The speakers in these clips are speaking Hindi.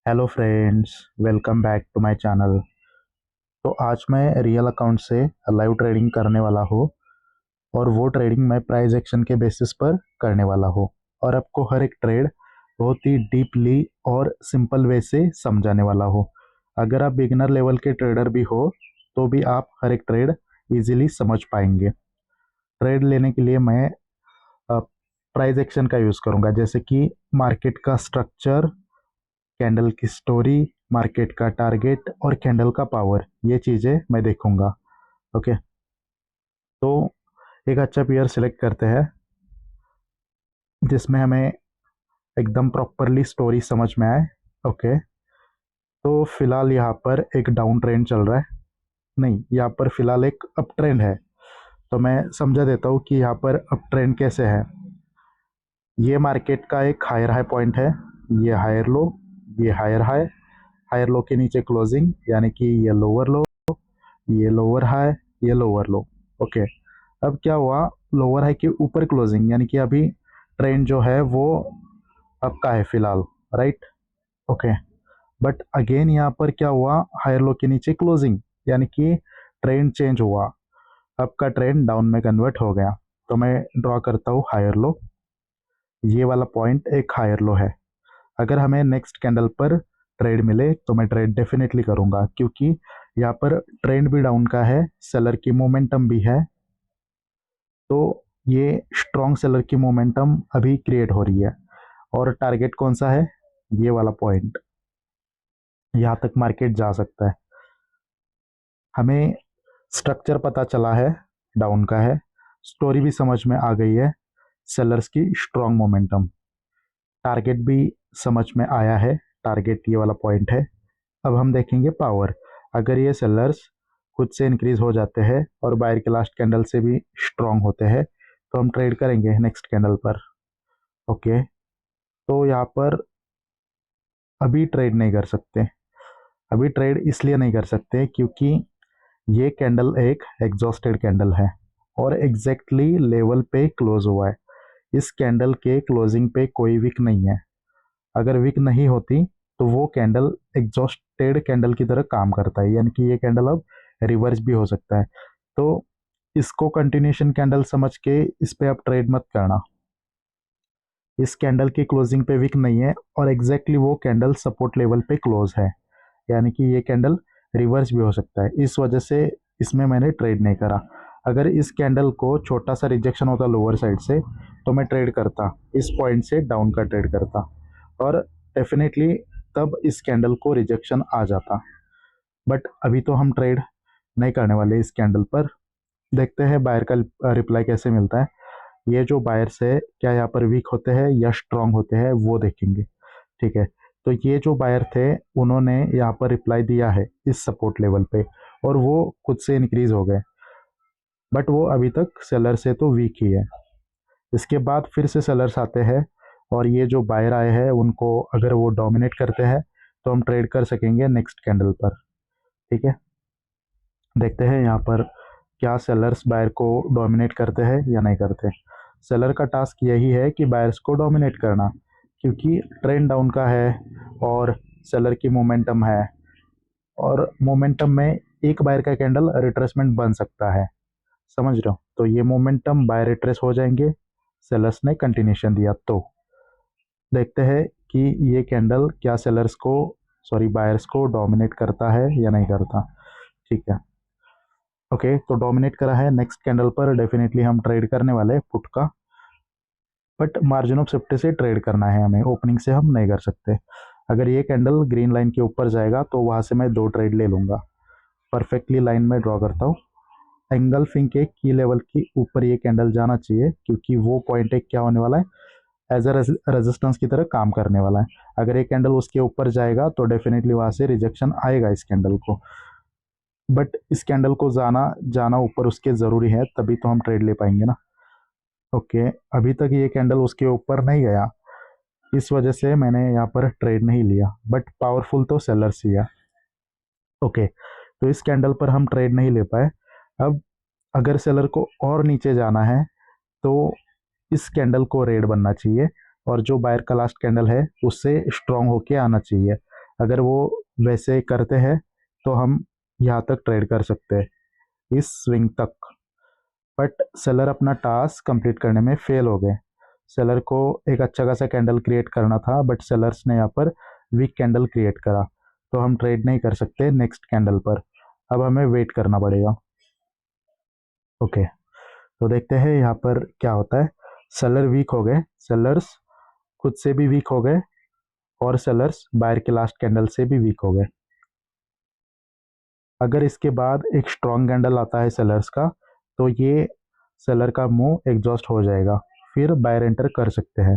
Hello friends, welcome back to my channel. तो आज मैं रियल अकाउंट से लाइव ट्रेडिंग करने वाला हूँ और वो ट्रेडिंग मैं प्राइस एक्शन के बेसिस पर करने वाला हूँ और आपको हर एक ट्रेड बहुत ही डीपली और सिंपल वे से समझाने वाला हूँ। अगर आप बिगिनर लेवल के ट्रेडर भी हो तो भी आप हर एक ट्रेड इजीली समझ पाएंगे। ट्रेड लेने के लिए मैं प्राइस एक्शन का यूज़ करूँगा, जैसे कि मार्केट का स्ट्रक्चर, कैंडल की स्टोरी, मार्केट का टारगेट और कैंडल का पावर, ये चीज़ें मैं देखूंगा। ओके, तो एक अच्छा पेयर सिलेक्ट करते हैं जिसमें हमें एकदम प्रॉपरली स्टोरी समझ में आए। ओके, तो फिलहाल यहाँ पर एक डाउन ट्रेंड चल रहा है, नहीं, यहाँ पर फिलहाल एक अप ट्रेंड है। तो मैं समझा देता हूँ कि यहाँ पर अप ट्रेंड कैसे है। ये मार्केट का एक हायर हाई पॉइंट है, ये हायर लो, ये हायर हाई, हायर लो के नीचे क्लोजिंग, यानी कि ये लोअर लो, ये लोअर हाई, ये लोअर लो। ओके, अब क्या हुआ, लोअर हाई के ऊपर क्लोजिंग, यानी कि अभी ट्रेंड जो है वो अप का है फिलहाल, राइट। ओके, बट अगेन यहाँ पर क्या हुआ, हायर लो के नीचे क्लोजिंग, यानी कि ट्रेंड चेंज हुआ, अप का ट्रेंड डाउन में कन्वर्ट हो गया। तो मैं ड्रॉ करता हूँ हायर लो, ये वाला पॉइंट एक हायर लो है। अगर हमें नेक्स्ट कैंडल पर ट्रेड मिले तो मैं ट्रेड डेफिनेटली करूंगा, क्योंकि यहाँ पर ट्रेंड भी डाउन का है, सेलर की मोमेंटम भी है। तो ये स्ट्रॉन्ग सेलर की मोमेंटम अभी क्रिएट हो रही है और टारगेट कौन सा है, ये वाला पॉइंट, यहाँ तक मार्केट जा सकता है। हमें स्ट्रक्चर पता चला है, डाउन का है, स्टोरी भी समझ में आ गई है, सेलर्स की स्ट्रॉन्ग मोमेंटम, टारगेट भी समझ में आया है, टारगेट ये वाला पॉइंट है। अब हम देखेंगे पावर। अगर ये सेलर्स खुद से इंक्रीज हो जाते हैं और बायर के लास्ट कैंडल से भी स्ट्रॉन्ग होते हैं तो हम ट्रेड करेंगे नेक्स्ट कैंडल पर। ओके, तो यहाँ पर अभी ट्रेड नहीं कर सकते। अभी ट्रेड इसलिए नहीं कर सकते क्योंकि ये कैंडल एक एग्जॉस्टेड कैंडल है और एग्जैक्टली लेवल पे क्लोज हुआ है। इस कैंडल के क्लोजिंग पे कोई विक नहीं है। अगर विक नहीं होती तो वो कैंडल एग्जॉस्टेड कैंडल की तरह काम करता है, यानी कि ये कैंडल अब रिवर्स भी हो सकता है। तो इसको कंटिन्यूशन कैंडल समझ के इस पे आप ट्रेड मत करना। इस कैंडल की क्लोजिंग पे विक नहीं है और एग्जैक्टली वो कैंडल सपोर्ट लेवल पे क्लोज है, यानी कि ये कैंडल रिवर्स भी हो सकता है। इस वजह से इसमें मैंने ट्रेड नहीं करा। अगर इस कैंडल को छोटा सा रिजेक्शन होता लोअर साइड से तो मैं ट्रेड करता, इस पॉइंट से डाउन का ट्रेड करता और डेफिनेटली तब इस कैंडल को रिजेक्शन आ जाता। बट अभी तो हम ट्रेड नहीं करने वाले इस कैंडल पर। देखते हैं बायर का रिप्लाई कैसे मिलता है। ये जो बायर्स है क्या यहाँ पर वीक होते हैं या स्ट्रांग होते हैं वो देखेंगे। ठीक है, तो ये जो बायर थे उन्होंने यहाँ पर रिप्लाई दिया है इस सपोर्ट लेवल पे और वो खुद से इंक्रीज हो गए, बट वो अभी तक सेलर से तो वीक ही है। इसके बाद फिर से सेलर्स आते हैं और ये जो बायर आए हैं उनको अगर वो डोमिनेट करते हैं तो हम ट्रेड कर सकेंगे नेक्स्ट कैंडल पर। ठीक है, देखते हैं यहाँ पर क्या सेलर्स बायर को डोमिनेट करते हैं या नहीं करते। सेलर का टास्क यही है कि बायर्स को डोमिनेट करना, क्योंकि ट्रेंड डाउन का है और सेलर की मोमेंटम है और मोमेंटम में एक बायर का कैंडल रिट्रेसमेंट बन सकता है, समझ रहे हो। तो ये मोमेंटम बायर रिट्रेस हो जाएंगे, सेलर्स ने कंटिन्यूशन दिया तो देखते हैं कि ये कैंडल क्या सेलर्स को, सॉरी, बायर्स को डोमिनेट करता है या नहीं करता। ठीक है, ओके, तो डोमिनेट करा है, नेक्स्ट कैंडल पर डेफिनेटली हम ट्रेड करने वाले हैं पुट का, बट मार्जिन ऑफ सेफ्टी से ट्रेड करना है हमें, ओपनिंग से हम नहीं कर सकते। अगर ये कैंडल ग्रीन लाइन के ऊपर जाएगा तो वहाँ से मैं 2 ट्रेड ले लूँगा। परफेक्टली लाइन में ड्रॉ करता हूँ, एंगल्फिंग के की लेवल के ऊपर ये कैंडल जाना चाहिए, क्योंकि वो पॉइंट एक क्या होने वाला है, एज अ रेजिस्टेंस की तरह काम करने वाला है। अगर ये कैंडल उसके ऊपर जाएगा तो डेफिनेटली वहाँ से रिजेक्शन आएगा इस कैंडल को, बट इस कैंडल को जाना जाना ऊपर उसके ज़रूरी है, तभी तो हम ट्रेड ले पाएंगे ना। ओके, अभी तक ये कैंडल उसके ऊपर नहीं गया, इस वजह से मैंने यहाँ पर ट्रेड नहीं लिया, बट पावरफुल तो सेलर्स ही है। ओके, तो इस कैंडल पर हम ट्रेड नहीं ले पाए। अब अगर सेलर को और नीचे जाना है तो इस कैंडल को रेड बनना चाहिए और जो बायर का लास्ट कैंडल है उससे स्ट्रांग होके आना चाहिए। अगर वो वैसे करते हैं तो हम यहाँ तक ट्रेड कर सकते हैं, इस स्विंग तक। बट सेलर अपना टास्क कंप्लीट करने में फेल हो गए। सेलर को एक अच्छा खासा कैंडल क्रिएट करना था, बट सेलर्स ने यहाँ पर वीक कैंडल क्रिएट करा, तो हम ट्रेड नहीं कर सकते नेक्स्ट कैंडल पर। अब हमें वेट करना पड़ेगा। ओके, तो देखते हैं यहाँ पर क्या होता है। सेलर वीक हो गए, सेलर्स खुद से भी वीक हो गए, और सेलर्स बायर के लास्ट कैंडल से भी वीक हो गए। अगर इसके बाद एक स्ट्रॉन्ग कैंडल आता है सेलर्स का, तो ये सेलर का मुंह एग्जॉस्ट हो जाएगा, फिर बायर एंटर कर सकते हैं।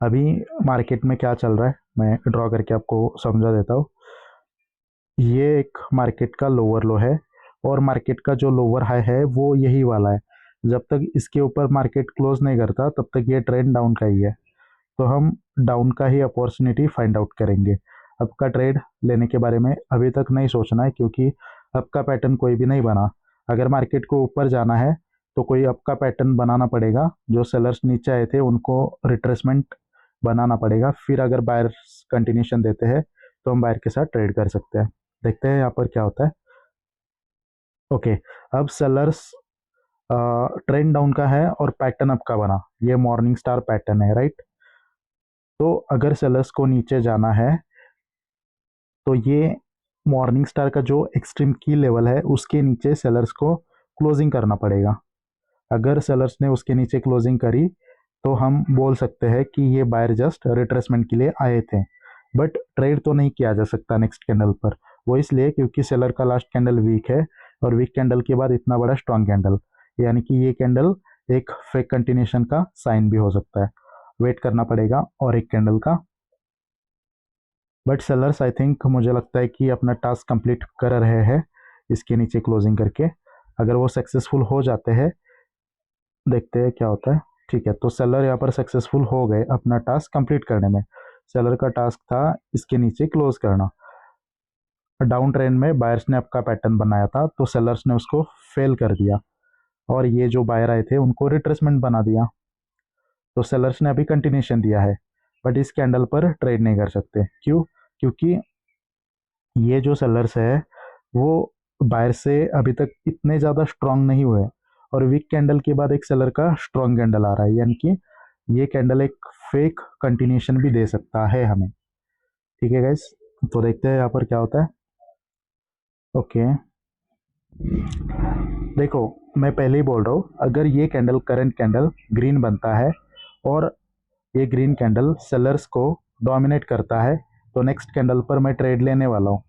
अभी मार्केट में क्या चल रहा है मैं ड्रॉ करके आपको समझा देता हूँ। ये एक मार्केट का लोअर लो है, और मार्केट का जो लोअर हाई है वो यही वाला है। जब तक इसके ऊपर मार्केट क्लोज नहीं करता तब तक ये ट्रेंड डाउन का ही है, तो हम डाउन का ही अपॉर्चुनिटी फाइंड आउट करेंगे। अब का ट्रेड लेने के बारे में अभी तक नहीं सोचना है, क्योंकि अब का पैटर्न कोई भी नहीं बना। अगर मार्केट को ऊपर जाना है तो कोई अब का पैटर्न बनाना पड़ेगा, जो सेलर्स नीचे आए थे उनको रिट्रेसमेंट बनाना पड़ेगा, फिर अगर बायर्स कंटिन्यूशन देते हैं तो हम बायर के साथ ट्रेड कर सकते हैं। देखते हैं यहाँ पर क्या होता है। ओके, अब सेलर्स ट्रेंड डाउन का है और पैटर्न अप का बना, ये मॉर्निंग स्टार पैटर्न है, राइट। तो अगर सेलर्स को नीचे जाना है तो ये मॉर्निंग स्टार का जो एक्सट्रीम की लेवल है उसके नीचे सेलर्स को क्लोजिंग करना पड़ेगा। अगर सेलर्स ने उसके नीचे क्लोजिंग करी तो हम बोल सकते हैं कि ये बायर जस्ट रिट्रेसमेंट के लिए आए थे, बट ट्रेड तो नहीं किया जा सकता नेक्स्ट कैंडल पर। वो इसलिए क्योंकि सेलर का लास्ट कैंडल वीक है, और वीक कैंडल के बाद इतना बड़ा स्ट्रॉन्ग कैंडल, यानी कि ये कैंडल एक फेक कंटिन्यूशन का साइन भी हो सकता है। वेट करना पड़ेगा और एक कैंडल का। बट सेलर्स आई थिंक, मुझे लगता है कि अपना टास्क कंप्लीट कर रहे हैं इसके नीचे क्लोजिंग करके। अगर वो सक्सेसफुल हो जाते हैं, देखते हैं क्या होता है। ठीक है, तो सेलर यहाँ पर सक्सेसफुल हो गए अपना टास्क कंप्लीट करने में। सेलर का टास्क था इसके नीचे क्लोज करना। डाउन ट्रेंड में बायर्स ने आपका पैटर्न बनाया था, तो सेलर्स ने उसको फेल कर दिया, और ये जो बायर आए थे उनको रिट्रेसमेंट बना दिया। तो सेलर्स ने अभी कंटिन्यूशन दिया है, बट इस कैंडल पर ट्रेड नहीं कर सकते। क्यों? क्योंकि ये जो सेलर्स है वो बायर से अभी तक इतने ज़्यादा स्ट्रांग नहीं हुए, और वीक कैंडल के बाद एक सेलर का स्ट्रांग कैंडल आ रहा है, यानी कि ये कैंडल एक फेक कंटिन्यूशन भी दे सकता है हमें। ठीक है गाइस, तो देखते हैं यहाँ पर क्या होता है। ओके, देखो मैं पहले ही बोल रहा हूँ, अगर ये कैंडल करंट कैंडल ग्रीन बनता है और ये ग्रीन कैंडल सेलर्स को डोमिनेट करता है, तो नेक्स्ट कैंडल पर मैं ट्रेड लेने वाला हूँ।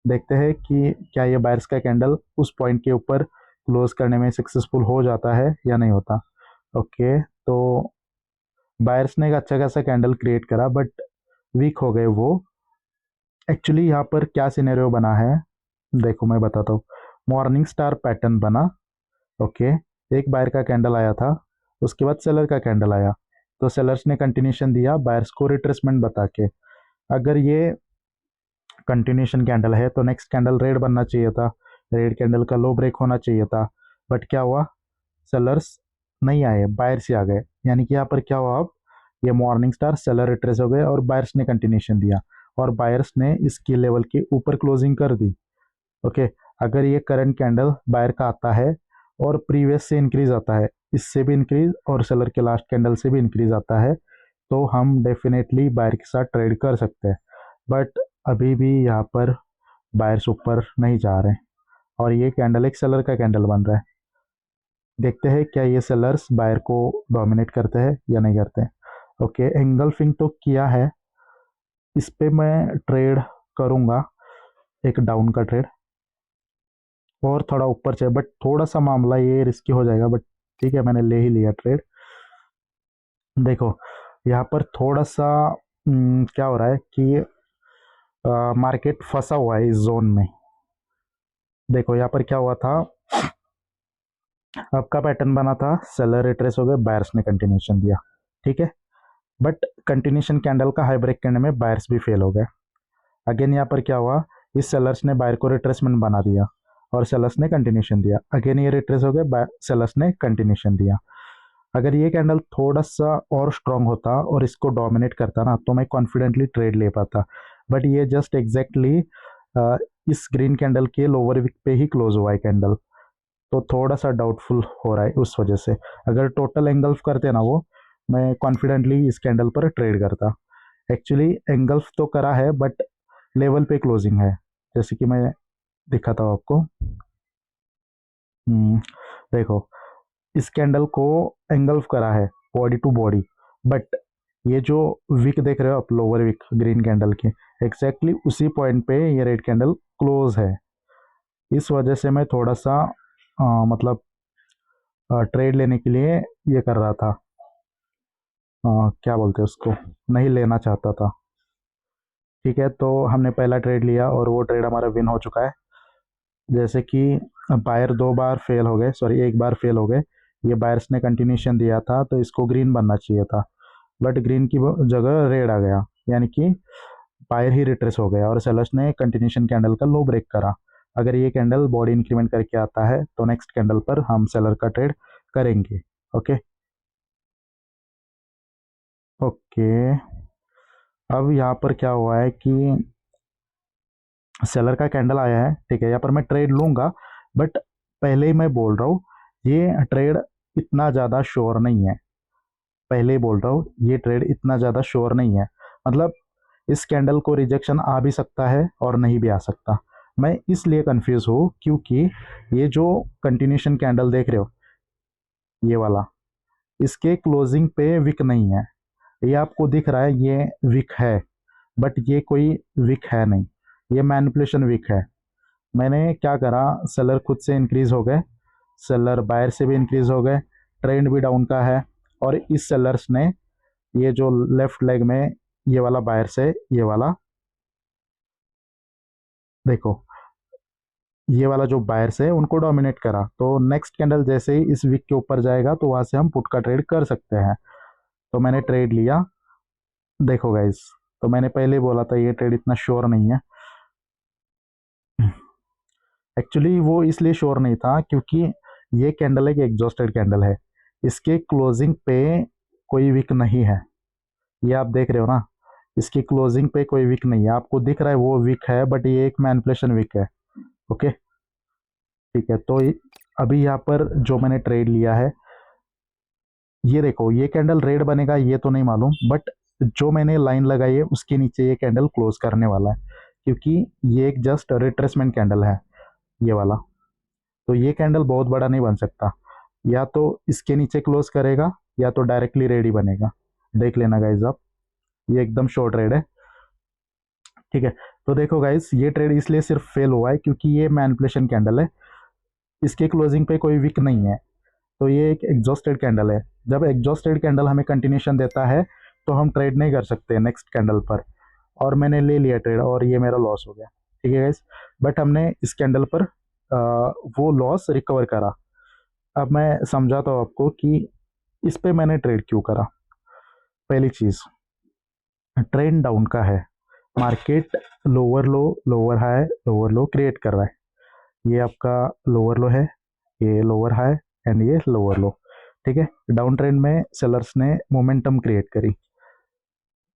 देखते हैं कि क्या ये बायर्स का कैंडल उस पॉइंट के ऊपर क्लोज करने में सक्सेसफुल हो जाता है या नहीं होता। ओके, तो बायर्स ने एक अच्छा खासा कैंडल क्रिएट करा, बट वीक हो गए वो। एक्चुअली यहाँ पर क्या सिनेरियो बना है, देखो मैं बताता हूँ। मॉर्निंग स्टार पैटर्न बना, ओके, एक बायर का कैंडल आया था, उसके बाद सेलर का कैंडल आया, तो सेलर्स ने कंटिन्यूशन दिया बायर्स को रिट्रेसमेंट बता के। अगर ये कंटिन्यूशन कैंडल है तो नेक्स्ट कैंडल रेड बनना चाहिए था, रेड कैंडल का लो ब्रेक होना चाहिए था, बट क्या हुआ, सेलर्स नहीं आए, बायर्स ही आ गए। यानी कि यहाँ पर क्या हुआ, अब ये मॉर्निंग स्टार सेलर रिट्रेस हो गए और बायर्स ने कंटिन्यूशन दिया, और बायर्स ने इसकी लेवल के ऊपर क्लोजिंग कर दी। ओके, अगर ये करंट कैंडल बायर का आता है और प्रीवियस से इंक्रीज आता है, इससे भी इंक्रीज और सेलर के लास्ट कैंडल से भी इंक्रीज आता है, तो हम डेफिनेटली बायर के साथ ट्रेड कर सकते हैं। बट अभी भी यहाँ पर बायर्स ऊपर नहीं जा रहे हैं, और ये कैंडल एक सेलर का कैंडल बन रहा है। देखते हैं क्या ये सेलर्स बायर को डोमिनेट करते हैं या नहीं करते हैं। ओके, एंगल्फिंग तो किया है, इस पे मैं ट्रेड करूँगा, एक डाउन का ट्रेड, और थोड़ा ऊपर चाहिए, बट थोड़ा सा मामला ये रिस्की हो जाएगा, बट ठीक है मैंने ले ही लिया ट्रेड। देखो यहाँ पर थोड़ा सा क्या हो रहा है कि मार्केट फंसा हुआ है इस जोन में। देखो यहाँ पर क्या हुआ था, आपका पैटर्न बना था, सेलर रिट्रेस हो गए, बायर्स ने कंटिन्यूशन दिया, ठीक है, बट कंटिन्यूशन कैंडल का हाई ब्रेक करने में बायर्स भी फेल हो गए। अगेन यहाँ पर क्या हुआ, इस सेलर्स ने बायर को रिट्रेसमेंट बना दिया और सेलर्स ने कंटिन्यूशन दिया, अगेन ये रिट्रेस हो गए, सेलर्स ने कंटिन्यूशन दिया। अगर ये कैंडल थोड़ा सा और स्ट्रांग होता और इसको डोमिनेट करता ना तो मैं कॉन्फिडेंटली ट्रेड ले पाता, बट ये जस्ट एग्जैक्टली इस ग्रीन कैंडल के लोअर विक पे ही क्लोज हुआ है कैंडल, तो थोड़ा सा डाउटफुल हो रहा है उस वजह से। अगर टोटल एंगल्फ करते ना वो, मैं कॉन्फिडेंटली इस कैंडल पर ट्रेड करता। एक्चुअली एंगल्फ तो करा है बट लेवल पे क्लोजिंग है, जैसे कि मैं दिखाता हूँ आपको। देखो, इस कैंडल को एंगल्फ करा है बॉडी टू बॉडी, बट ये जो विक देख रहे हो आप, लोअर विक ग्रीन कैंडल की, एग्जैक्टली उसी पॉइंट पे ये रेड कैंडल क्लोज है। इस वजह से मैं थोड़ा सा मतलब ट्रेड लेने के लिए ये कर रहा था, क्या बोलते हैं उसको, नहीं लेना चाहता था। ठीक है, तो हमने पहला ट्रेड लिया और वो ट्रेड हमारा विन हो चुका है। जैसे कि बायर दो बार फेल हो गए, सॉरी एक बार फेल हो गए। ये बायर्स ने कंटिन्यूशन दिया था तो इसको ग्रीन बनना चाहिए था, बट ग्रीन की जगह रेड आ गया, यानी कि बायर ही रिट्रेस हो गया और सेलर्स ने कंटिन्यूशन कैंडल का लो ब्रेक करा। अगर ये कैंडल बॉडी इंक्रीमेंट करके आता है तो नेक्स्ट कैंडल पर हम सेलर का ट्रेड करेंगे। ओके ओके, अब यहाँ पर क्या हुआ है कि सेलर का कैंडल आया है, ठीक है, यहाँ पर मैं ट्रेड लूँगा, बट पहले ही मैं बोल रहा हूँ ये ट्रेड इतना ज़्यादा श्योर नहीं है। पहले ही बोल रहा हूँ ये ट्रेड इतना ज़्यादा श्योर नहीं है, मतलब इस कैंडल को रिजेक्शन आ भी सकता है और नहीं भी आ सकता। मैं इसलिए कंफ्यूज हूँ क्योंकि ये जो कंटिन्यूशन कैंडल देख रहे हो, ये वाला, इसके क्लोजिंग पे विक नहीं है। ये आपको दिख रहा है ये विक है, बट ये कोई विक है नहीं, ये मैनिपुलेशन विक है। मैंने क्या करा, सेलर खुद से इंक्रीज हो गए, सेलर बायर से भी इंक्रीज हो गए, ट्रेंड भी डाउन का है, और इस सेलर्स ने ये जो लेफ्ट लेग में ये वाला बायर से ये वाला, देखो ये वाला जो बायर्स है उनको डोमिनेट करा, तो नेक्स्ट कैंडल जैसे ही इस वीक के ऊपर जाएगा तो वहां से हम पुट का ट्रेड कर सकते हैं। तो मैंने ट्रेड लिया। देखो गाइस, तो मैंने पहले ही बोला था ये ट्रेड इतना श्योर नहीं है। एक्चुअली वो इसलिए श्योर नहीं था क्योंकि ये कैंडल एक एग्जॉस्टेड कैंडल है, इसके क्लोजिंग पे कोई विक नहीं है। ये आप देख रहे हो ना, इसकी क्लोजिंग पे कोई विक नहीं है, आपको दिख रहा है वो विक है बट ये एक मैनिपुलेशन विक है। ओके, ठीक है, तो अभी यहाँ पर जो मैंने ट्रेड लिया है, ये देखो ये कैंडल रेड बनेगा ये तो नहीं मालूम, बट जो मैंने लाइन लगाई है उसके नीचे ये कैंडल क्लोज करने वाला है, क्योंकि ये एक जस्ट रिट्रेसमेंट कैंडल है ये वाला। तो ये कैंडल बहुत बड़ा नहीं बन सकता, या तो इसके नीचे क्लोज करेगा या तो डायरेक्टली रेड ही बनेगा। देख लेना गाइज आप, ये एकदम शॉर्ट ट्रेड है। ठीक है, तो देखो गाइज ये ट्रेड इसलिए सिर्फ फेल हुआ है क्योंकि ये मैनिपुलेशन कैंडल है, इसके क्लोजिंग पे कोई विक नहीं है, तो ये एक एग्जॉस्टेड कैंडल है। जब एग्जॉस्टेड कैंडल हमें कंटिन्यूशन देता है तो हम ट्रेड नहीं कर सकते नेक्स्ट कैंडल पर, और मैंने ले लिया ट्रेड और ये मेरा लॉस हो गया। ठीक है गाइस, बट हमने इस कैंडल पर वो लॉस रिकवर करा। अब मैं समझाता हूँ आपको कि इस पे मैंने ट्रेड क्यों करा। पहली चीज़, ट्रेंड डाउन का है, मार्केट लोअर लो लोअर हाई लोअर लो क्रिएट कर रहा है। ये आपका लोअर लो है, ये लोअर हाई एंड ये लोअर लो। ठीक है, डाउन ट्रेंड में सेलर्स ने मोमेंटम क्रिएट करी,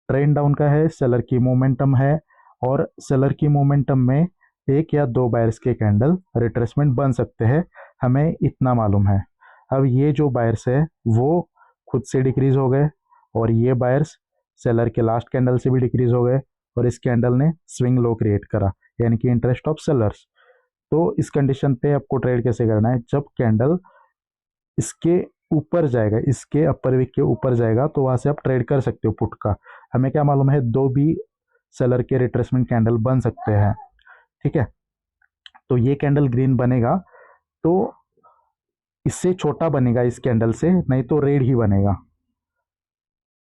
ट्रेंड डाउन का है, सेलर की मोमेंटम है, और सेलर की मोमेंटम में एक या दो बायर्स के कैंडल रिट्रेसमेंट बन सकते हैं, हमें इतना मालूम है। अब ये जो बायर्स है वो खुद से डिक्रीज हो गए, और ये बायर्स सेलर के लास्ट कैंडल से भी डिक्रीज हो गए, और इस कैंडल ने स्विंग लो क्रिएट करा, यानी कि इंटरेस्ट ऑफ सेलर्स। तो इस कंडीशन पे आपको ट्रेड कैसे करना है, जब कैंडल इसके ऊपर जाएगा, इसके अपर विक के ऊपर जाएगा, तो वहां से आप ट्रेड कर सकते हो पुट का। हमें क्या मालूम है, दो भी सेलर के रिट्रेसमेंट कैंडल बन सकते हैं। ठीक है, तो ये कैंडल ग्रीन बनेगा तो इससे छोटा बनेगा इस कैंडल से, नहीं तो रेड ही बनेगा।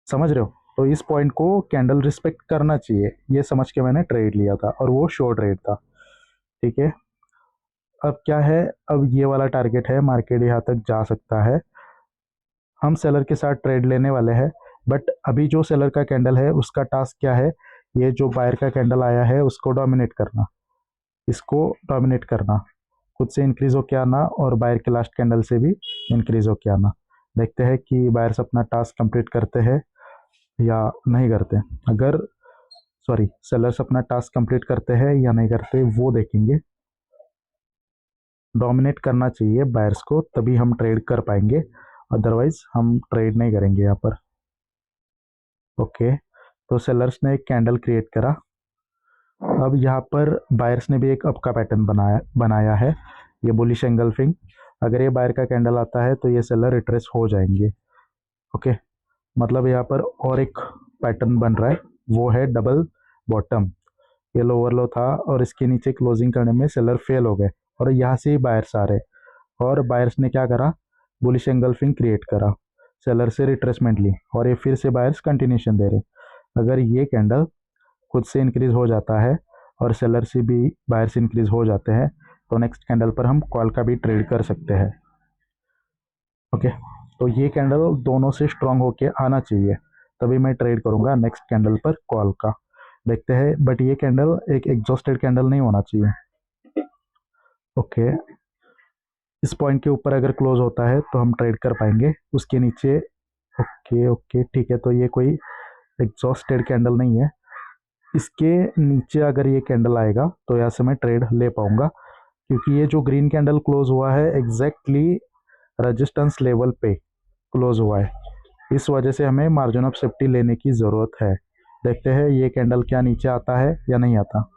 समझ रहे हो, तो इस पॉइंट को कैंडल रिस्पेक्ट करना चाहिए, ये समझ के मैंने ट्रेड लिया था, और वो शॉर्ट ट्रेड था। ठीक है, अब क्या है, अब ये वाला टारगेट है, मार्केट यहाँ तक जा सकता है, हम सेलर के साथ ट्रेड लेने वाले हैं। बट अभी जो सेलर का कैंडल है उसका टास्क क्या है, ये जो बायर का कैंडल आया है उसको डोमिनेट करना, इसको डोमिनेट करना, खुद से इंक्रीज होके आना और बायर के लास्ट कैंडल से भी इंक्रीज होके आना। देखते हैं कि बायर्स अपना टास्क कंप्लीट करते हैं या नहीं करते। अगर सॉरी सेलर्स अपना टास्क कंप्लीट करते हैं या नहीं करते वो देखेंगे। डोमिनेट करना चाहिए बायर्स को, तभी हम ट्रेड कर पाएंगे, अदरवाइज हम ट्रेड नहीं करेंगे यहाँ पर। ओके, तो सेलर्स ने एक कैंडल क्रिएट करा। अब यहाँ पर बायर्स ने भी एक अप का पैटर्न बनाया है, ये बुलिश एंगल्फिंग। अगर ये बायर का कैंडल आता है तो ये सेलर रिट्रेस हो जाएंगे। ओके, मतलब यहाँ पर और एक पैटर्न बन रहा है, वो है डबल बॉटम। ये लोअर लो था और इसके नीचे क्लोजिंग करने में सेलर फेल हो गए और यहाँ से ही बायर्स आ रहे, और बायर्स ने क्या करा, बुलिश एंगल्फिंग क्रिएट करा, सेलर से रिट्रेसमेंट ली और ये फिर से बायर्स कंटिन्यूशन दे रहे। अगर ये कैंडल खुद से इंक्रीज हो जाता है और सेलर से भी बायर्स इंक्रीज हो जाते हैं तो नेक्स्ट कैंडल पर हम कॉल का भी ट्रेड कर सकते हैं। ओके, तो ये कैंडल दोनों से स्ट्रांग होके आना चाहिए, तभी मैं ट्रेड करूंगा नेक्स्ट कैंडल पर कॉल का। देखते हैं, बट ये कैंडल एक एग्जॉस्टेड कैंडल नहीं होना चाहिए। ओके, इस पॉइंट के ऊपर अगर क्लोज होता है तो हम ट्रेड कर पाएंगे, उसके नीचे। ओके ओके ठीक है, तो ये कोई एग्जॉस्टेड कैंडल नहीं है। इसके नीचे अगर ये कैंडल आएगा तो यहाँ से मैं ट्रेड ले पाऊंगा, क्योंकि ये जो ग्रीन कैंडल क्लोज हुआ है एग्जैक्टली रेजिस्टेंस लेवल पे क्लोज हुआ है, इस वजह से हमें मार्जिन ऑफ सेफ्टी लेने की ज़रूरत है। देखते हैं ये कैंडल क्या नीचे आता है या नहीं आता।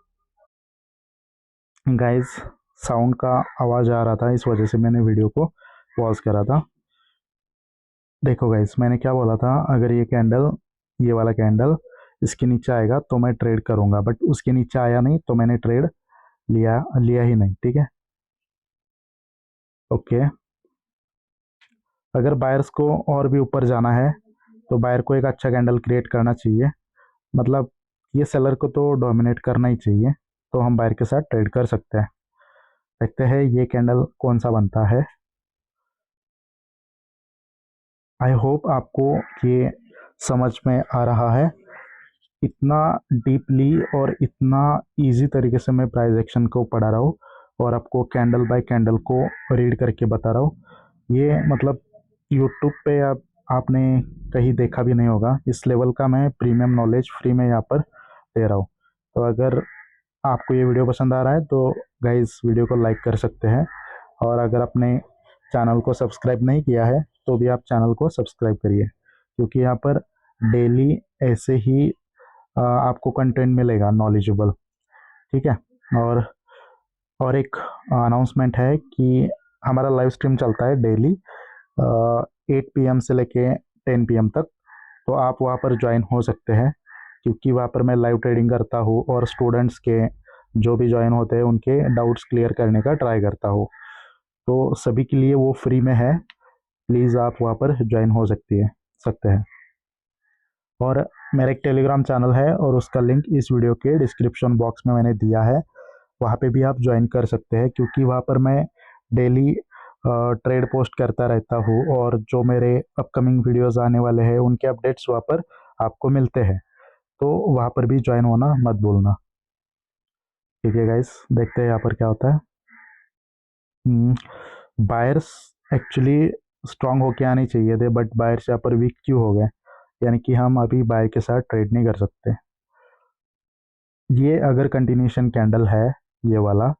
गाइस, साउंड का आवाज़ आ रहा था, इस वजह से मैंने वीडियो को पॉज करा था। देखो गाइस, मैंने क्या बोला था, अगर ये कैंडल, ये वाला कैंडल इसके नीचे आएगा तो मैं ट्रेड करूंगा, बट उसके नीचे आया नहीं तो मैंने ट्रेड लिया लिया ही नहीं। ठीक है, ओके। अगर बायर्स को और भी ऊपर जाना है तो बायर को एक अच्छा कैंडल क्रिएट करना चाहिए, मतलब ये सेलर को तो डोमिनेट करना ही चाहिए, तो हम बायर के साथ ट्रेड कर सकते हैं। देखते हैं ये कैंडल कौन सा बनता है। आई होप आपको ये समझ में आ रहा है। इतना डीपली और इतना इजी तरीके से मैं प्राइस एक्शन को पढ़ा रहा हूँ और आपको कैंडल बाय कैंडल को रीड करके बता रहा हूँ। ये मतलब यूट्यूब पे आपने कहीं देखा भी नहीं होगा, इस लेवल का मैं प्रीमियम नॉलेज फ्री में यहाँ पर दे रहा हूँ। तो अगर आपको ये वीडियो पसंद आ रहा है तो गाइस वीडियो को लाइक कर सकते हैं, और अगर आपने चैनल को सब्सक्राइब नहीं किया है तो भी आप चैनल को सब्सक्राइब करिए, क्योंकि यहाँ पर डेली ऐसे ही आपको कंटेंट मिलेगा नॉलेजेबल। ठीक है, और एक अनाउंसमेंट है कि हमारा लाइव स्ट्रीम चलता है डेली 8 PM से लेके 10 PM तक, तो आप वहाँ पर ज्वाइन हो सकते हैं, क्योंकि वहाँ पर मैं लाइव ट्रेडिंग करता हूँ और स्टूडेंट्स के जो भी ज्वाइन होते हैं उनके डाउट्स क्लियर करने का ट्राई करता हूँ, तो सभी के लिए वो फ्री में है। प्लीज़ आप वहाँ पर ज्वाइन हो सकते हैं। और मेरा एक टेलीग्राम चैनल है और उसका लिंक इस वीडियो के डिस्क्रिप्शन बॉक्स में मैंने दिया है, वहाँ पे भी आप ज्वाइन कर सकते हैं, क्योंकि वहाँ पर मैं डेली ट्रेड पोस्ट करता रहता हूँ और जो मेरे अपकमिंग वीडियोस आने वाले हैं उनके अपडेट्स वहाँ पर आपको मिलते हैं, तो वहाँ पर भी ज्वाइन होना मत भूलना। ठीक है गाइस, देखते हैं यहाँ पर क्या होता है। बायर्स एक्चुअली स्ट्रांग होके आने चाहिए थे, बट बायर्स यहाँ पर वीक क्यों हो गए, यानी कि हम अभी बाय के साथ ट्रेड नहीं कर सकते। ये अगर कंटिन्यूशन कैंडल है ये वाला,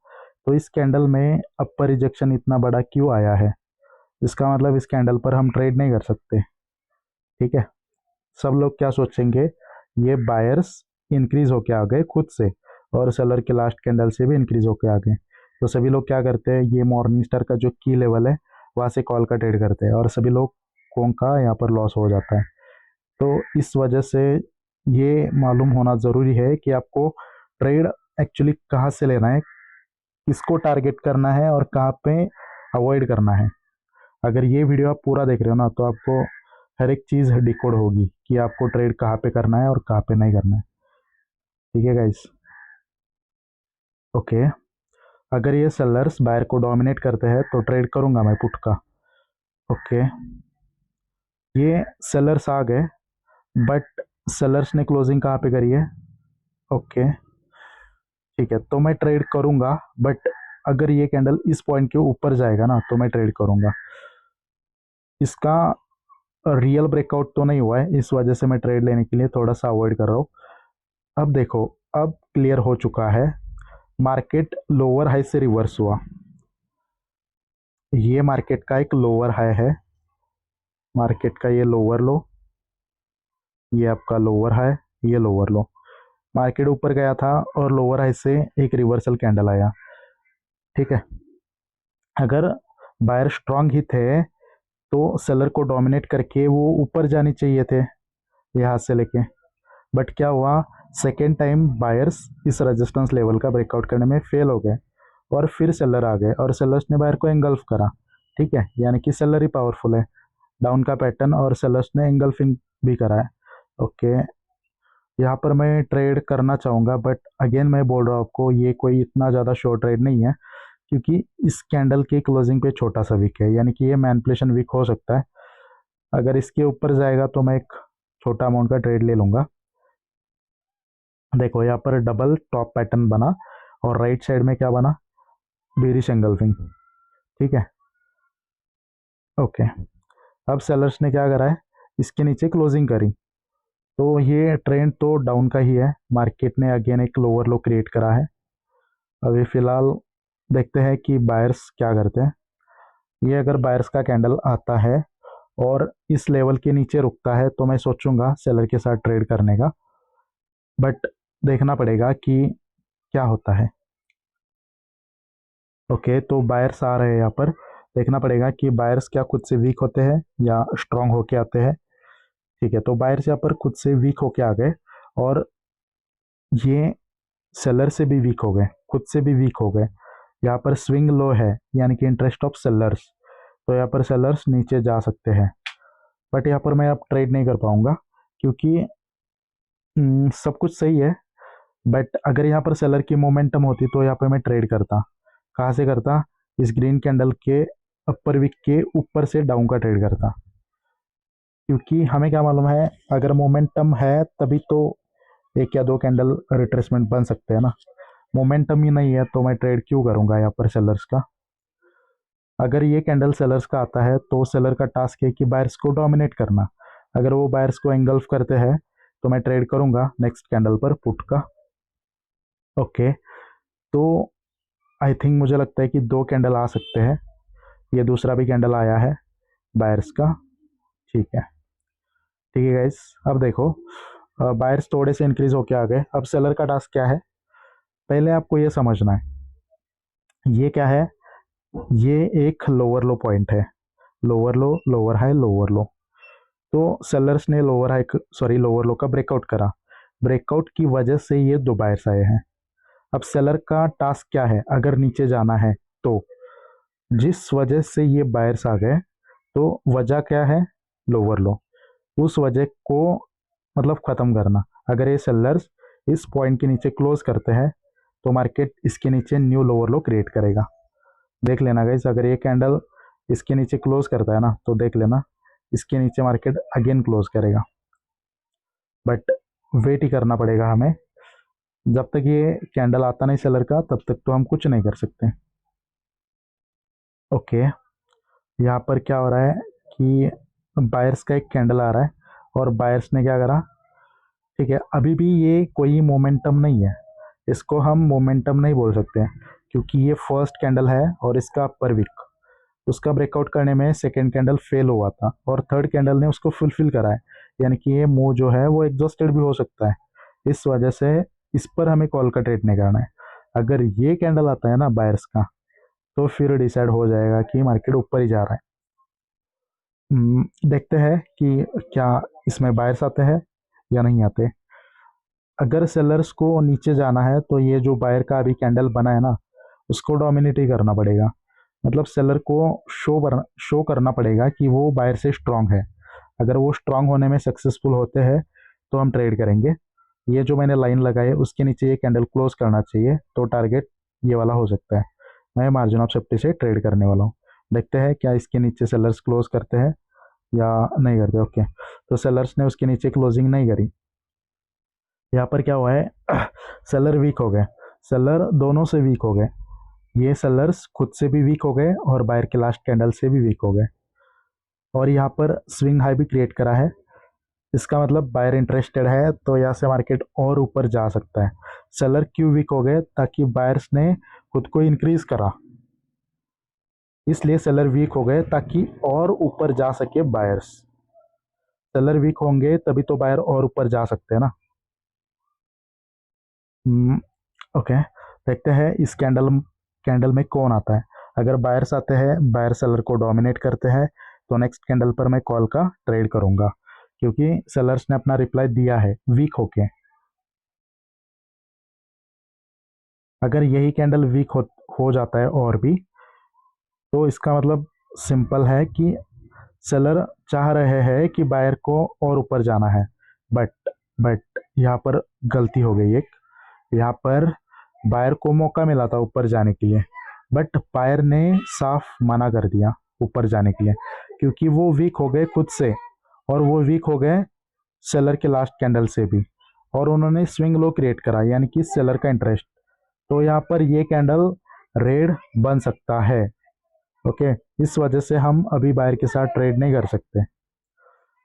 तो इस कैंडल में अपर रिजेक्शन इतना बड़ा क्यों आया है, इसका मतलब इस कैंडल पर हम ट्रेड नहीं कर सकते। ठीक है, सब लोग क्या सोचेंगे, ये बायर्स इंक्रीज होके आ गए खुद से और सेलर के लास्ट कैंडल से भी इंक्रीज होके आ गए, तो सभी लोग क्या करते हैं, ये मॉर्निंग स्टार का जो की लेवल है वहाँ से कॉल का ट्रेड करते हैं और सभी लोगों का यहाँ पर लॉस हो जाता है। तो इस वजह से ये मालूम होना ज़रूरी है कि आपको ट्रेड एक्चुअली कहाँ से लेना है, किसको टारगेट करना है और कहाँ पे अवॉइड करना है। अगर ये वीडियो आप पूरा देख रहे हो ना तो आपको हर एक चीज़ डिकोड होगी कि आपको ट्रेड कहाँ पे करना है और कहाँ पे नहीं करना है। ठीक है गाइस, ओके। अगर ये सेलर्स बायर को डोमिनेट करते हैं तो ट्रेड करूंगा मैं पुट का। ओके, ये सेलर्स आ गए, बट सेलर्स ने क्लोजिंग कहाँ पे करी है। ओके ठीक है, तो मैं ट्रेड करूंगा, बट अगर ये कैंडल इस पॉइंट के ऊपर जाएगा ना तो मैं ट्रेड करूंगा। इसका रियल ब्रेकआउट तो नहीं हुआ है, इस वजह से मैं ट्रेड लेने के लिए थोड़ा सा अवॉइड कर रहा हूँ। अब देखो, अब क्लियर हो चुका है, मार्केट लोअर हाई से रिवर्स हुआ। ये मार्केट का एक लोअर हाई है, मार्केट का ये लोअर लो, ये आपका लोअर हाई, ये लोअर लो। मार्केट ऊपर गया था और लोअर हाई से एक रिवर्सल कैंडल आया, ठीक है। अगर बायर स्ट्रांग ही थे तो सेलर को डोमिनेट करके वो ऊपर जाने चाहिए थे यहाँ से लेके, बट क्या हुआ, सेकेंड टाइम बायर्स इस रेजिस्टेंस लेवल का ब्रेकआउट करने में फेल हो गए और फिर सेलर आ गए और सेलर्स ने बायर को एंगल्फ करा, ठीक है। यानी कि सेलर ही पावरफुल है, डाउन का पैटर्न और सेलर्स ने एंगल्फिंग भी करा है। ओके, यहाँ पर मैं ट्रेड करना चाहूँगा, बट अगेन मैं बोल रहा हूँ आपको, ये कोई इतना ज़्यादा शॉर्ट ट्रेड नहीं है, क्योंकि इस कैंडल के क्लोजिंग पे छोटा सा वीक है, यानी कि ये मैनिपुलेशन वीक हो सकता है। अगर इसके ऊपर जाएगा तो मैं एक छोटा अमाउंट का ट्रेड ले लूँगा। देखो यहाँ पर डबल टॉप पैटर्न बना और राइट साइड में क्या बना, बेरिश एंगल्फिंग, ठीक है। ओके, अब सेलर्स ने क्या करा है, इसके नीचे क्लोजिंग करी, तो ये ट्रेंड तो डाउन का ही है, मार्केट ने अगेन एक लोअर लो क्रिएट करा है। अभी फिलहाल देखते हैं कि बायर्स क्या करते हैं। ये अगर बायर्स का कैंडल आता है और इस लेवल के नीचे रुकता है तो मैं सोचूंगा सेलर के साथ ट्रेड करने का, बट देखना पड़ेगा कि क्या होता है। ओके, तो बायर्स आ रहे हैं यहाँ पर, देखना पड़ेगा कि बायर्स क्या खुद से वीक होते हैं या स्ट्रांग होके आते हैं, ठीक है। तो बायर्स यहाँ पर खुद से वीक होके आ गए और ये सेलर से भी वीक हो गए, खुद से भी वीक हो गए। यहाँ पर स्विंग लो है, यानी कि इंटरेस्ट ऑफ सेलर्स, तो यहाँ पर सेलर्स नीचे जा सकते हैं, बट यहाँ पर मैं अब ट्रेड नहीं कर पाऊंगा क्योंकि सब कुछ सही है, बट अगर यहाँ पर सेलर की मोमेंटम होती तो यहाँ पर मैं ट्रेड करता। कहाँ से करता, इस ग्रीन कैंडल के अपर विक के ऊपर से डाउन का ट्रेड करता, क्योंकि हमें क्या मालूम है, अगर मोमेंटम है तभी तो एक या दो कैंडल रिट्रेसमेंट बन सकते हैं ना। मोमेंटम ही नहीं है तो मैं ट्रेड क्यों करूंगा यहाँ पर सेलर्स का। अगर ये कैंडल सेलर्स का आता है तो सेलर का टास्क है कि बायर्स को डोमिनेट करना, अगर वो बायर्स को एंगल्फ करते हैं तो मैं ट्रेड करूंगा नेक्स्ट कैंडल पर पुट का। ओके, तो आई थिंक मुझे लगता है कि दो कैंडल आ सकते हैं, ये दूसरा भी कैंडल आया है बायर्स का, ठीक है। ठीक है गाइस, अब देखो बायर्स थोड़े से इंक्रीज होके आ गए, अब सेलर का टास्क क्या है, पहले आपको ये समझना है, ये क्या है, ये एक लोअर लो पॉइंट है, लोअर लो, लोअर हाई, लोअर लो। तो सेलर्स ने लोअर हाई, सॉरी लोअर लो का ब्रेकआउट करा, ब्रेकआउट की वजह से ये दो बायर्स आए हैं। अब सेलर का टास्क क्या है, अगर नीचे जाना है तो जिस वजह से ये बायर्स आ गए, तो वजह क्या है, लोअर लो, उस वजह को मतलब ख़त्म करना। अगर ये सेलर्स इस पॉइंट के नीचे क्लोज करते हैं तो मार्केट इसके नीचे न्यू लोअर लो क्रिएट करेगा। देख लेना गाइस, अगर ये कैंडल इसके नीचे क्लोज करता है ना तो देख लेना इसके नीचे मार्केट अगेन क्लोज करेगा, बट वेट ही करना पड़ेगा हमें, जब तक ये कैंडल आता नहीं सेलर का तब तक तो हम कुछ नहीं कर सकते। ओके, यहाँ पर क्या हो रहा है कि बायर्स का एक कैंडल आ रहा है और बायर्स ने क्या करा, ठीक है। अभी भी ये कोई मोमेंटम नहीं है, इसको हम मोमेंटम नहीं बोल सकते हैं, क्योंकि ये फर्स्ट कैंडल है और इसका अपर विक, उसका ब्रेकआउट करने में सेकेंड कैंडल फेल हुआ था और थर्ड कैंडल ने उसको फुलफिल करा है, यानी कि ये मूव जो है वो एग्जॉस्टेड भी हो सकता है। इस वजह से इस पर हमें कॉल का ट्रेड नहीं करना है। अगर ये कैंडल आता है ना बायर्स का, तो फिर डिसाइड हो जाएगा कि मार्केट ऊपर ही जा रहा है। देखते हैं कि क्या इसमें बायर्स आते हैं या नहीं आते। अगर सेलर्स को नीचे जाना है तो ये जो बायर का अभी कैंडल बना है ना, उसको डोमिनेट ही करना पड़ेगा, मतलब सेलर को शो करना पड़ेगा कि वो बायर से स्ट्रांग है। अगर वो स्ट्रांग होने में सक्सेसफुल होते हैं तो हम ट्रेड करेंगे। ये जो मैंने लाइन लगाई है उसके नीचे ये कैंडल क्लोज करना चाहिए, तो टारगेट ये वाला हो सकता है। मैं मार्जिन ऑफ सेफ्टी से ट्रेड करने वाला हूँ, देखते हैं क्या इसके नीचे सेलर्स क्लोज करते हैं या नहीं करते। ओके, तो सेलर्स ने उसके नीचे क्लोजिंग नहीं करी, यहाँ पर क्या हुआ है सेलर वीक हो गए, सेलर दोनों से वीक हो गए, ये सेलर्स खुद से भी वीक हो गए और बायर के लास्ट कैंडल से भी वीक हो गए। और यहाँ पर स्विंग हाई भी क्रिएट करा है। इसका मतलब बायर इंटरेस्टेड है तो यहाँ से मार्केट और ऊपर जा सकता है। सेलर क्यों वीक हो गए? ताकि बायर्स ने खुद को इंक्रीज करा, इसलिए सेलर वीक हो गए ताकि और ऊपर जा सके बायर्स। सेलर वीक होंगे तभी तो बायर और ऊपर जा सकते हैं ना। ओके, देखते हैं इस कैंडल कैंडल में कौन आता है। अगर बायर्स आते हैं, बायर सेलर को डोमिनेट करते हैं, तो नेक्स्ट कैंडल पर मैं कॉल का ट्रेड करूंगा, क्योंकि सेलर्स ने अपना रिप्लाई दिया है वीक होके। अगर यही कैंडल वीक हो जाता है और भी, तो इसका मतलब सिंपल है कि सेलर चाह रहे हैं कि बायर को और ऊपर जाना है। बट बट यहाँ पर गलती हो गई एक। यहाँ पर बायर को मौका मिला था ऊपर जाने के लिए, बट बायर ने साफ मना कर दिया ऊपर जाने के लिए, क्योंकि वो वीक हो गए खुद से, और वो वीक हो गए सेलर के लास्ट कैंडल से भी, और उन्होंने स्विंग लो क्रिएट करा, यानी कि सेलर का इंटरेस्ट। तो यहाँ पर ये कैंडल रेड बन सकता है। ओके, इस वजह से हम अभी बायर के साथ ट्रेड नहीं कर सकते।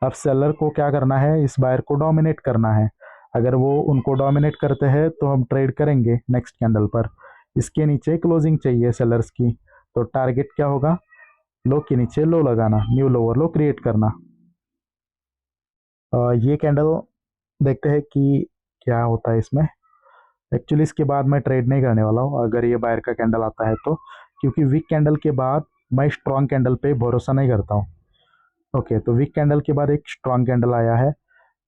अब सेलर को क्या करना है? इस बायर को डोमिनेट करना है। अगर वो उनको डोमिनेट करते हैं तो हम ट्रेड करेंगे नेक्स्ट कैंडल पर। इसके नीचे क्लोजिंग चाहिए सेलर्स की, तो टारगेट क्या होगा? लो के नीचे लो लगाना, न्यू लोअर लो क्रिएट करना। ये कैंडल देखते हैं कि क्या होता है इसमें। एक्चुअली इसके बाद मैं ट्रेड नहीं करने वाला हूँ अगर ये बायर का कैंडल आता है तो, क्योंकि वीक कैंडल के बाद मैं स्ट्रॉन्ग कैंडल पे भरोसा नहीं करता हूँ। ओके, तो वीक कैंडल के बाद एक स्ट्रॉन्ग कैंडल आया है,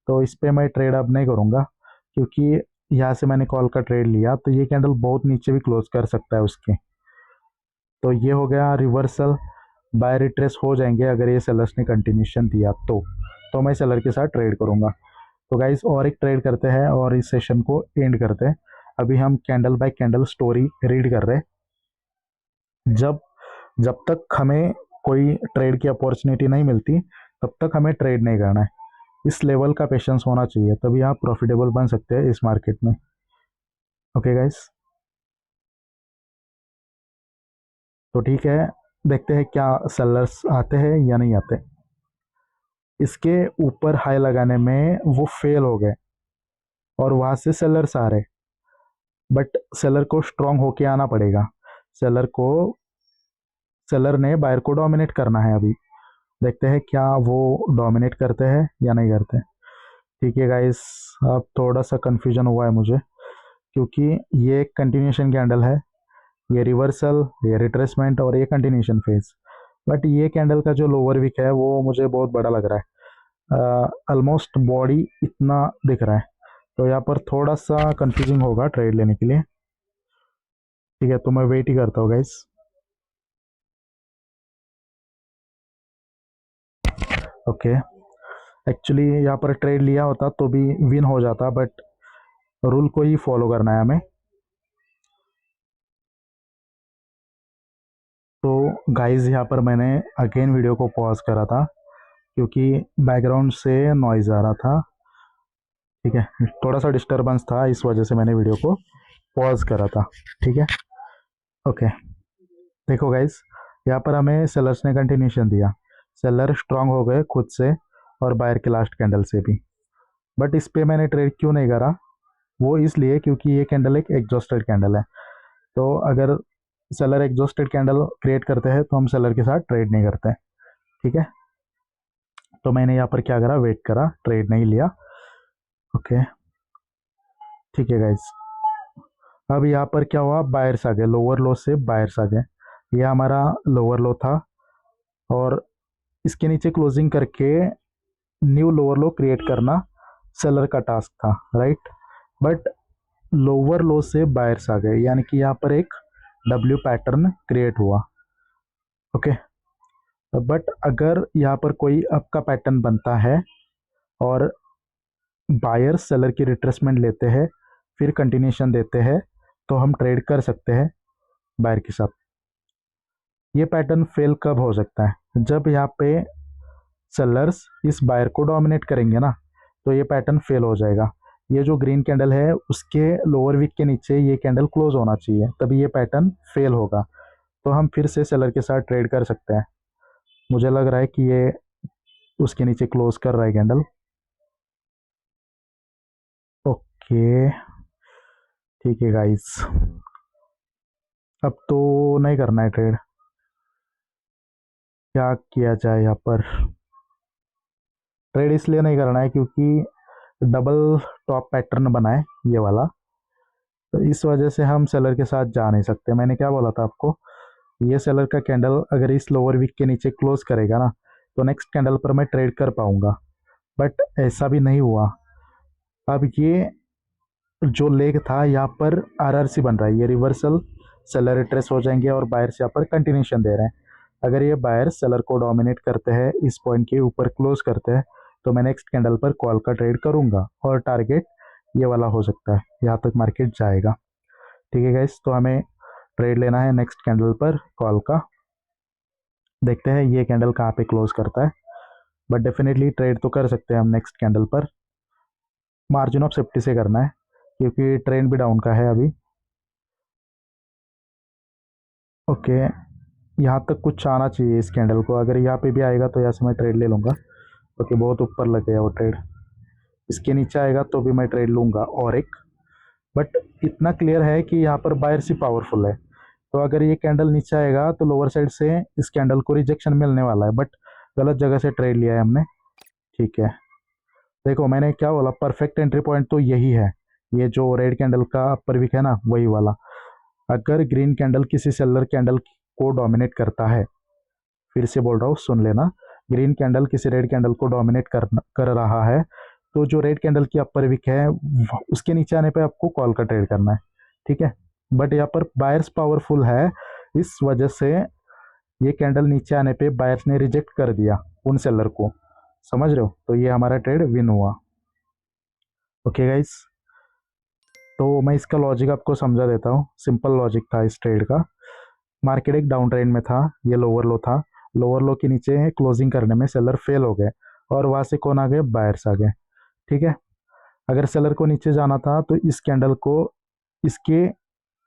तो इस पे मैं ट्रेड अब नहीं करूँगा, क्योंकि यहाँ से मैंने कॉल का ट्रेड लिया तो ये कैंडल बहुत नीचे भी क्लोज कर सकता है उसके। तो ये हो गया रिवर्सल, बाय रिट्रेस हो जाएंगे अगर ये सेलर्स ने कंटिन्यूशन दिया तो मैं सेलर के साथ ट्रेड करूँगा। तो गाइस और एक ट्रेड करते हैं और इस सेशन को एंड करते हैं। अभी हम candle bye candle story read कर रहे हैं। जब जब तक हमें कोई ट्रेड की अपॉर्चुनिटी नहीं मिलती तब तक हमें ट्रेड नहीं करना है। इस लेवल का पेशेंस होना चाहिए, तभी आप प्रॉफिटेबल बन सकते हैं इस मार्केट में। ओके गाइस, तो ठीक है, देखते हैं क्या सेलर्स आते हैं या नहीं आते। इसके ऊपर हाई लगाने में वो फेल हो गए और वहां से सेलर्स आ रहे, बट सेलर को स्ट्रांग होके आना पड़ेगा। सेलर को सेलर ने बायर को डोमिनेट करना है अभी। देखते हैं क्या वो डोमिनेट करते हैं या नहीं करते। ठीक है गाइस, अब थोड़ा सा कन्फ्यूजन हुआ है मुझे, क्योंकि ये एक कंटिन्यूशन कैंडल है, ये रिवर्सल, ये रिट्रेसमेंट और ये कंटिन्यूशन फेज। बट ये कैंडल का जो लोअर विक है वो मुझे बहुत बड़ा लग रहा है, ऑलमोस्ट बॉडी इतना दिख रहा है, तो यहाँ पर थोड़ा सा कंफ्यूजिंग होगा ट्रेड लेने के लिए। ठीक है, तो मैं वेट ही करता हूँ गाइस। ओके, एक्चुअली यहाँ पर ट्रेड लिया होता तो भी विन हो जाता, बट रूल को ही फॉलो करना है हमें। तो गाइस यहाँ पर मैंने अगेन वीडियो को पॉज करा था, क्योंकि बैकग्राउंड से नॉइज़ आ रहा था। ठीक है, थोड़ा सा डिस्टरबेंस था, इस वजह से मैंने वीडियो को पॉज करा था। ठीक है, ओके, देखो गाइस, यहाँ पर हमें सेलर्स ने कंटिन्यूशन दिया, सेलर स्ट्रांग हो गए खुद से और बायर के लास्ट कैंडल से भी। बट इस पे मैंने ट्रेड क्यों नहीं करा? वो इसलिए क्योंकि ये कैंडल एक एग्जॉस्टेड कैंडल है, तो अगर सेलर एग्जॉस्टेड कैंडल क्रिएट करते हैं तो हम सेलर के साथ ट्रेड नहीं करते। ठीक है, तो मैंने यहाँ पर क्या करा, वेट करा, ट्रेड नहीं लिया। ओके, ठीक है गाइज, अब यहाँ पर क्या हुआ, बायर्स आ गए, लोअर लो से बायर्स आ गए। ये हमारा लोअर लो था और इसके नीचे क्लोजिंग करके न्यू लोअर लो क्रिएट करना सेलर का टास्क था, राइट। बट लोअर लो से बायर्स आ गए, यानी कि यहाँ पर एक डब्ल्यू पैटर्न क्रिएट हुआ। ओके, बट अगर यहाँ पर कोई अप का पैटर्न बनता है और बायर सेलर की रिट्रेसमेंट लेते हैं फिर कंटिन्यूशन देते हैं, तो हम ट्रेड कर सकते हैं बायर के साथ। ये पैटर्न फेल कब हो सकता है? जब यहाँ पे सेलर्स इस बायर को डोमिनेट करेंगे ना, तो ये पैटर्न फेल हो जाएगा। ये जो ग्रीन कैंडल है उसके लोअर विक के नीचे ये कैंडल क्लोज होना चाहिए, तभी ये पैटर्न फेल होगा, तो हम फिर से सेलर के साथ ट्रेड कर सकते हैं। मुझे लग रहा है कि ये उसके नीचे क्लोज कर रहा है कैंडल। ओके, ठीक है गाइस, अब तो नहीं करना है ट्रेड। क्या किया जाए यहाँ पर? ट्रेड इसलिए नहीं करना है क्योंकि डबल टॉप पैटर्न बना है ये वाला, तो इस वजह से हम सेलर के साथ जा नहीं सकते। मैंने क्या बोला था आपको, ये सेलर का कैंडल अगर इस लोअर वीक के नीचे क्लोज करेगा ना, तो नेक्स्ट कैंडल पर मैं ट्रेड कर पाऊंगा, बट ऐसा भी नहीं हुआ। अब ये जो लेग था यहाँ पर आरआरसी बन रहा है, ये रिवर्सल सेलर रिट्रेस हो जाएंगे और बायर्स यहाँ पर कंटिन्यूशन दे रहे हैं। अगर ये बायर्स सेलर को डोमिनेट करते हैं, इस पॉइंट के ऊपर क्लोज करते हैं, तो मैं नेक्स्ट कैंडल पर कॉल का ट्रेड करूंगा और टारगेट ये वाला हो सकता है, यहाँ तक मार्केट जाएगा। ठीक है गाइस, तो हमें ट्रेड लेना है नेक्स्ट कैंडल पर कॉल का। देखते हैं ये कैंडल कहाँ पे क्लोज करता है, बट डेफिनेटली ट्रेड तो कर सकते हैं हम नेक्स्ट कैंडल पर। मार्जिन ऑफ सेफ्टी से करना है क्योंकि ट्रेंड भी डाउन का है अभी। ओके, यहाँ तक कुछ आना चाहिए इस कैंडल को, अगर यहाँ पे भी आएगा तो यहाँ से मैं ट्रेड ले लूँगा। ओके, बहुत ऊपर लग गया वो ट्रेड, इसके नीचे आएगा तो भी मैं ट्रेड लूँगा और एक। बट इतना क्लियर है कि यहाँ पर बायर्स ही पावरफुल है, तो अगर ये कैंडल नीचे आएगा तो लोअर साइड से इस कैंडल को रिजेक्शन मिलने वाला है, बट गलत जगह से ट्रेड लिया है हमने। ठीक है, देखो मैंने क्या बोला, परफेक्ट एंट्री पॉइंट तो यही है, ये जो रेड कैंडल का अपर विक है ना, वही वाला। अगर ग्रीन कैंडल किसी सेलर कैंडल को डोमिनेट करता है, फिर से बोल रहा हूँ सुन लेना, ग्रीन कैंडल किसी रेड कैंडल को डोमिनेट कर रहा है, तो जो रेड कैंडल की अपर विक है उसके नीचे आने पे आपको कॉल का ट्रेड करना है। ठीक है, बट यहाँ पर बायर्स पावरफुल है, इस वजह से ये कैंडल नीचे आने पे बायर्स ने रिजेक्ट कर दिया उन सेलर को, समझ रहे हो? तो ये हमारा ट्रेड विन हुआ। ओके गाइस, तो मैं इसका लॉजिक आपको समझा देता हूँ। सिंपल लॉजिक था इस ट्रेड का। मार्केट एक डाउन ट्रेंड में था, ये लोअर लो था, लोअर लो के नीचे क्लोजिंग करने में सेलर फेल हो गए और वहाँ से कौन आ गए? बायर्स आ गए। ठीक है, अगर सेलर को नीचे जाना था तो इस कैंडल को इसके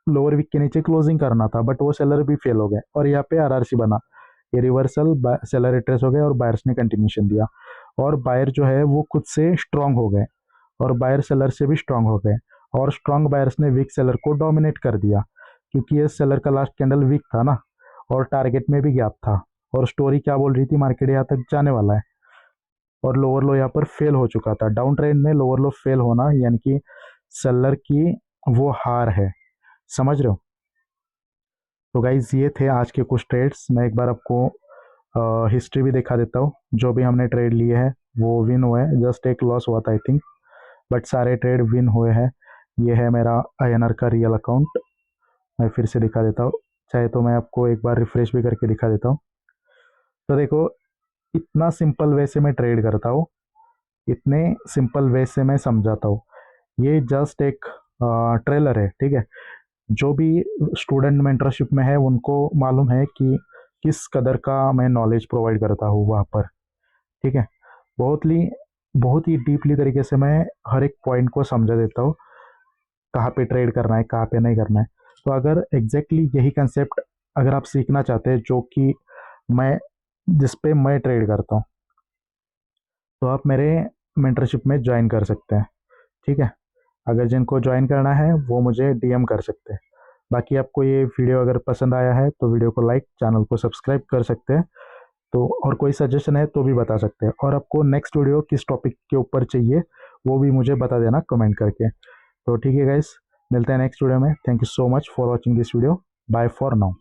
लोअर वीक के नीचे क्लोजिंग करना था, बट वो सेलर भी फेल हो गए और यहाँ पे आरआरसी बना, ये रिवर्सल सेलर रिट्रेस हो गए और बायर्स ने कंटिन्यूशन दिया, और बायर जो है वो खुद से स्ट्रांग हो गए और बायर सेलर से भी स्ट्रांग हो गए, और स्ट्रांग बायर्स ने वीक सेलर को डोमिनेट कर दिया क्योंकि ये सेलर का लास्ट कैंडल वीक था ना, और टारगेट में भी गैप था, और स्टोरी क्या बोल रही थी, मार्केट यहाँ तक जाने वाला है, और लोअर लो यहाँ पर फेल हो चुका था। डाउन ट्रेंड में लोअर लो फेल होना यानी कि सेलर की वो हार है, समझ रहे हो? तो गाइज ये थे आज के कुछ ट्रेड्स। मैं एक बार आपको हिस्ट्री भी दिखा देता हूँ, जो भी हमने ट्रेड लिए हैं वो विन हुए हैं, जस्ट एक लॉस हुआ था आई थिंक, बट सारे ट्रेड विन हुए हैं। ये है मेरा आईएनआर का रियल अकाउंट, मैं फिर से दिखा देता हूँ, चाहे तो मैं आपको एक बार रिफ्रेश भी करके दिखा देता हूँ। तो देखो, इतना सिंपल वे से मैं ट्रेड करता हूँ, इतने सिंपल वे से मैं समझाता हूँ। ये जस्ट एक ट्रेलर है, ठीक है? जो भी स्टूडेंट मेंटरशिप में है उनको मालूम है कि किस कदर का मैं नॉलेज प्रोवाइड करता हूँ वहाँ पर। ठीक है, बहुत ही डीपली तरीके से मैं हर एक पॉइंट को समझा देता हूँ, कहाँ पे ट्रेड करना है, कहाँ पे नहीं करना है। तो अगर एग्जैक्टली यही कंसेप्ट अगर आप सीखना चाहते हैं जो कि मैं जिस पे मैं ट्रेड करता हूँ, तो आप मेरे मेंटरशिप में ज्वाइन कर सकते हैं। ठीक है, अगर जिनको ज्वाइन करना है वो मुझे डीएम कर सकते हैं। बाकी आपको ये वीडियो अगर पसंद आया है तो वीडियो को लाइक, चैनल को सब्सक्राइब कर सकते हैं। तो और कोई सजेशन है तो भी बता सकते हैं, और आपको नेक्स्ट वीडियो किस टॉपिक के ऊपर चाहिए वो भी मुझे बता देना कमेंट करके। तो ठीक है गाइस, मिलते हैं नेक्स्ट वीडियो में। Thank you so much for watching this video. Bye for now.